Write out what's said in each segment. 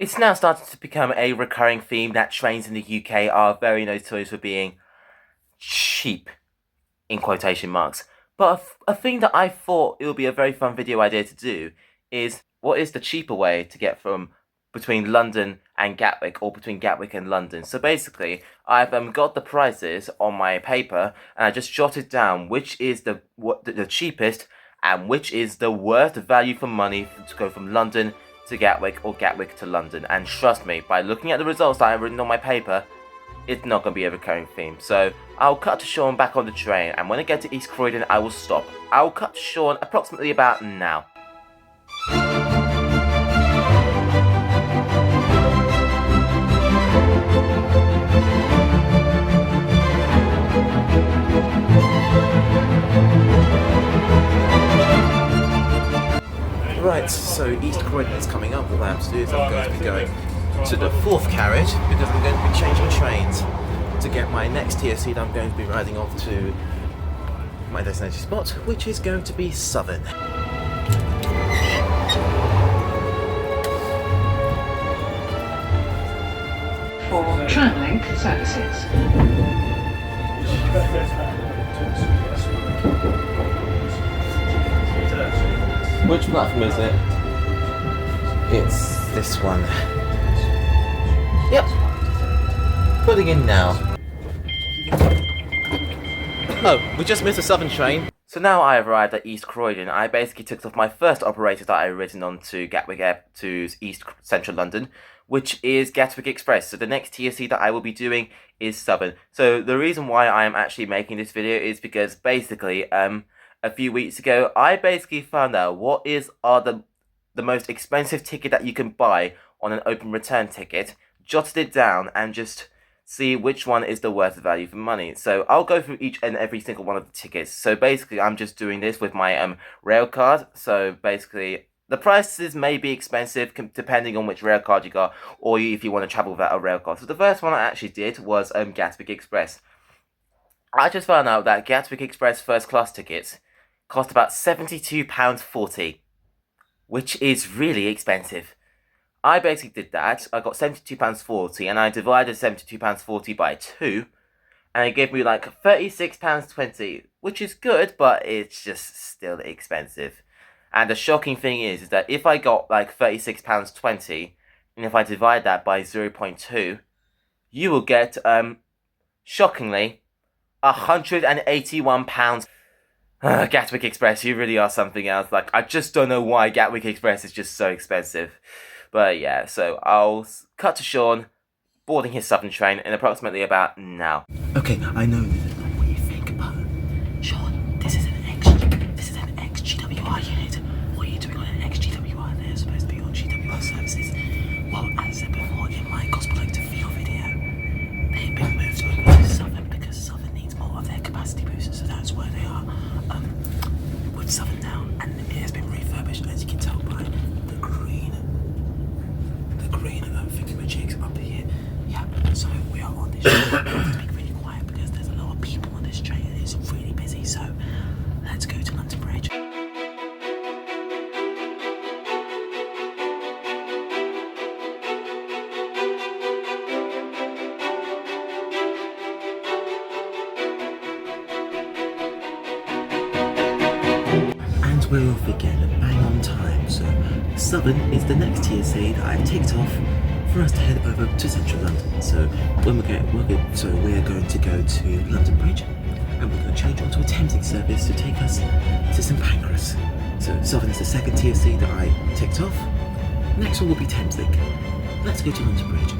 It's now starting to become a recurring theme that trains in the UK are very notorious for being cheap, in quotation marks. But a thing that I thought it would be a very fun video idea to do is what is the cheaper way to get from between London and Gatwick, or between Gatwick and London. So basically, I've got the prices on my paper, and I just jotted down which is the cheapest and which is the worst value for money to go from London to Gatwick or Gatwick to London. And trust me, by looking at the results that I've written on my paper, it's not going to be a recurring theme. So I'll cut to Sean back on the train, and when I get to East Croydon, I will stop. I'll cut to Sean approximately about now. Right, so East Croydon is coming up. What I have to do is I'm going to be going to the fourth carriage because I'm going to be changing trains to get my next TSC that I'm going to be riding off to my destination spot, which is going to be Southern. For Tramlink services. Which platform is it? It's this one. Yep. Putting in now. Oh, we just missed a Southern train. So now I have arrived at East Croydon. I basically took off my first operator that I had written on to Gatwick Airport to East Central London, which is Gatwick Express. So the next TSC that I will be doing is Southern. So the reason why I am actually making this video is because basically, a few weeks ago, I basically found out what are the most expensive ticket that you can buy on an open return ticket, jotted it down, and just see which one is the worst value for money. So I'll go through each and every single one of the tickets. So basically, I'm just doing this with my rail card. So basically, the prices may be expensive depending on which rail card you got, or if you want to travel without a rail card. So the first one I actually did was Gatwick Express. I just found out that Gatwick Express first class tickets cost about £72.40, which is really expensive. I basically did that. I got £72.40, and I divided £72.40 by 2, and it gave me like £36.20, which is good, but it's just still expensive. And the shocking thing is that if I got like £36.20, and if I divide that by 0.2, you will get, shockingly, £181. Gatwick Express, you really are something else. Like, I just don't know why Gatwick Express is just so expensive. But yeah, so I'll cut to Sean boarding his Southern train in approximately about now. Okay, I know this is not what you think, but Sean, this is an XGWR unit. What are you doing on an XGWR? They're supposed to be on GWR services. Well, as I said before in my Gospel Collective Field video, they've been moved over to Southern because Southern needs more of their capacity boosters, so that's where they are with Southern now, and it has been refurbished, as you can tell by the green thingamajigs up here. Yeah, so we are on this train. I have to speak really quiet because there's a lot of people on this train and it's really busy, so let's go to London Bridge. We're off again, bang on time. So Southern is the next TSA that I've ticked off for us to head over to Central London. So when we're going to go to London Bridge, and we're going to change onto a Thameslink service to take us to St Pancras. So Southern is the second TSA that I ticked off. Next one will be Thameslink. Let's go to London Bridge.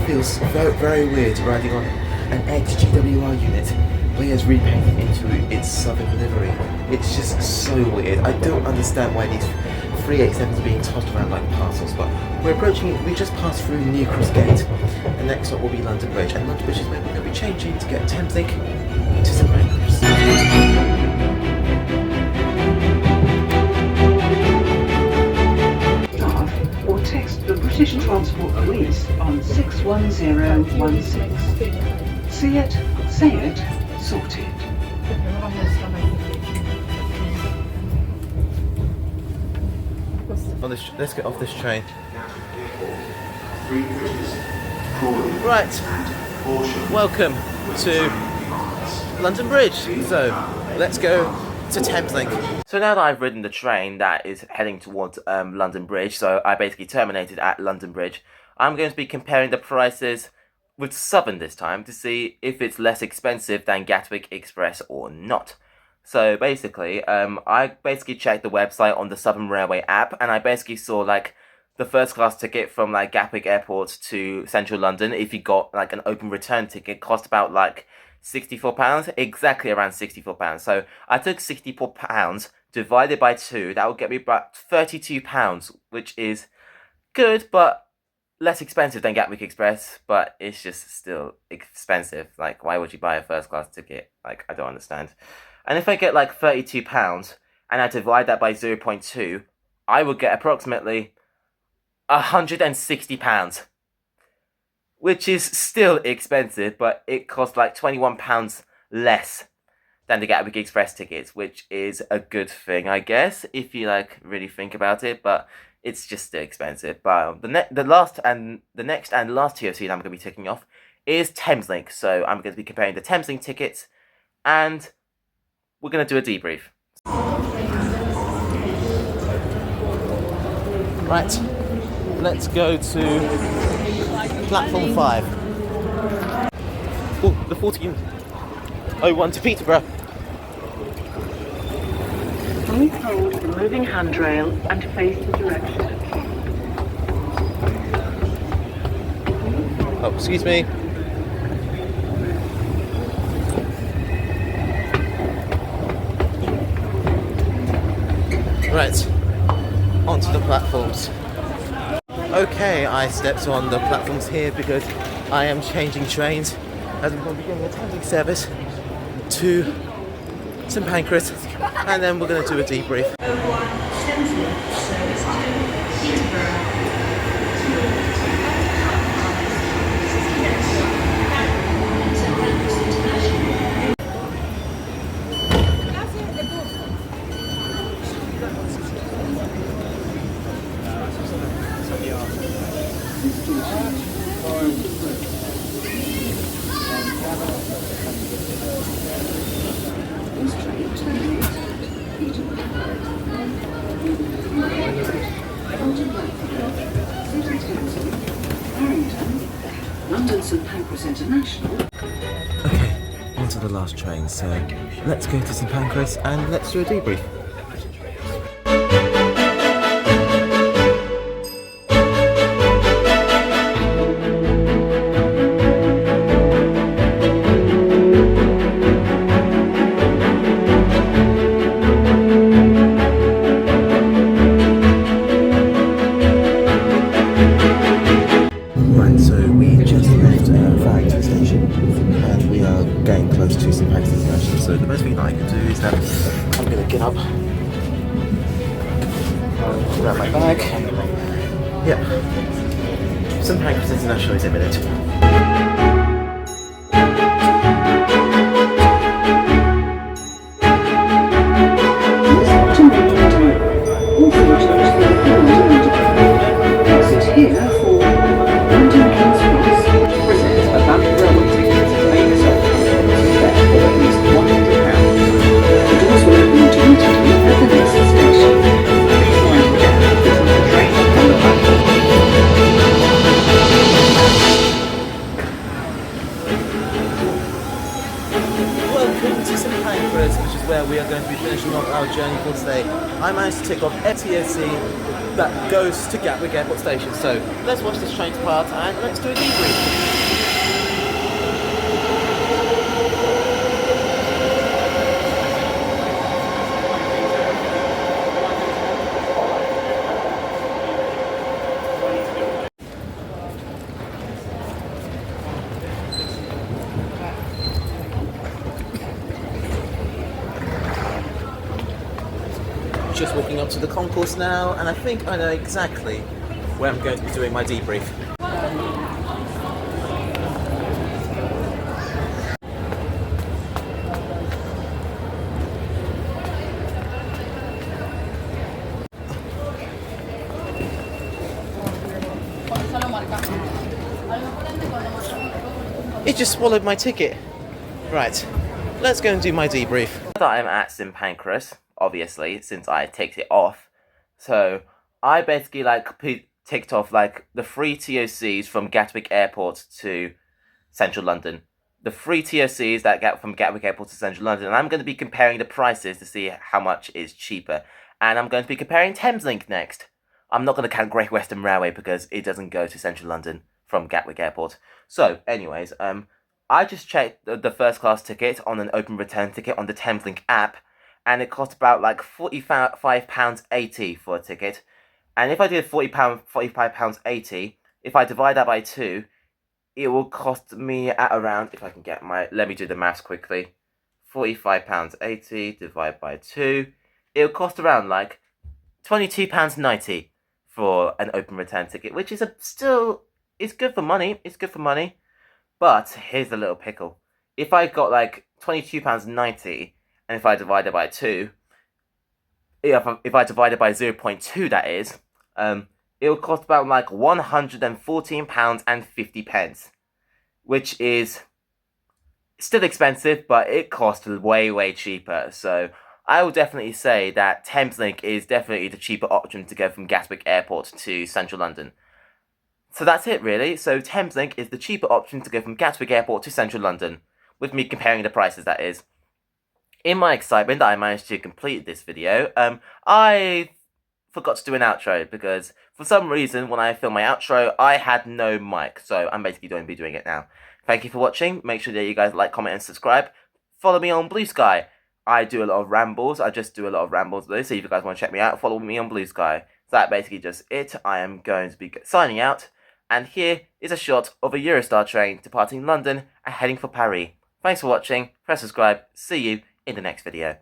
Feels very, very weird riding on an ex-GWR unit wears repaint into its southern livery. It's just so weird. I don't understand why these 387s are being tossed around like parcels, but we're approaching it. We just passed through New Cross Gate, and next stop will be London Bridge, and London Bridge is where we're going to be changing to get Thameslink to St Pancras. Or text the British Transport Police on 61016. See it, say it, sort it. Let's get off this train. Right, welcome to London Bridge. So let's go to Thameslink. So now that I've ridden the train that is heading towards London Bridge, so I basically terminated at London Bridge, I'm going to be comparing the prices with Southern this time to see if it's less expensive than Gatwick Express or not. So basically, I basically checked the website on the Southern Railway app, and I basically saw like the first class ticket from like Gatwick Airport to Central London, if you got like an open return ticket, cost about like £64, exactly around £64. So I took £64 divided by 2, that would get me about £32, which is good, but less expensive than Gatwick Express, but it's just still expensive. Like, why would you buy a first class ticket? Like, I don't understand. And if I get like £32 and I divide that by 0.2, I would get approximately £160, which is still expensive, but it costs like £21 less than the Gatwick Express tickets, which is a good thing, I guess, if you like really think about it, but it's just still expensive. But the next and last TOC that I'm going to be ticking off is Thameslink. So I'm going to be comparing the Thameslink tickets, and we're going to do a debrief. Right, let's go to platform 5. Oh, the 1401 to Peterborough. Please hold the moving handrail and face the direction. Oh, excuse me. Right, onto the platforms. Okay, I stepped on the platforms here because I am changing trains as I'm going to be getting a Thameslink service to St Pancras, and then we're going to do a debrief. London St Pancras International. Okay, on to the last train, so let's go to St Pancras and let's do a debrief. Getting close to St Pancras International, so the best thing that I can do is that I'm going to get up, grab my bag. Yeah, St Pancras International is imminent. Which is where we are going to be finishing off our journey for today. I managed to tick off TOC that goes to Gatwick Airport Station. So let's watch this train depart and let's do a debrief. just walking up to the concourse now, and I think I know exactly where I'm going to be doing my debrief. It just swallowed my ticket. Right, let's go and do my debrief. Now that I'm at St Pancras, obviously, since I ticked it off, so I basically ticked off the free TOCs from Gatwick Airport to Central London. The free TOCs that get from Gatwick Airport to Central London, and I'm going to be comparing the prices to see how much is cheaper. And I'm going to be comparing Thameslink next. I'm not going to count Great Western Railway because it doesn't go to Central London from Gatwick Airport. So, anyways, I just checked the first class ticket on an open return ticket on the Thameslink app, and it cost about £45.80 for a ticket. And if I did £45.80, if I divide that by 2, it will cost me at around, if I can get let me do the maths quickly, £45.80 divided by 2, it will cost around £22.90 for an open return ticket, which is it's good for money, but here's the little pickle. If I got £22.90, and if I divide it by 2, if I divide it by 0.2, that is, it'll cost about £114.50, which is still expensive, but it costs way cheaper. So I will definitely say that Thameslink is definitely the cheaper option to go from Gatwick Airport to Central London. So that's it really. So Thameslink is the cheaper option to go from Gatwick Airport to Central London, with me comparing the prices, that is. In my excitement that I managed to complete this video, I forgot to do an outro because for some reason when I filmed my outro, I had no mic. So I'm basically going to be doing it now. Thank you for watching. Make sure that you guys like, comment, and subscribe. Follow me on Blue Sky. I do a lot of rambles. I just do a lot of rambles though. So if you guys want to check me out, follow me on Blue Sky. So that's basically just it. I am going to be signing out. And here is a shot of a Eurostar train departing London and heading for Paris. Thanks for watching. Press subscribe. See you in the next video.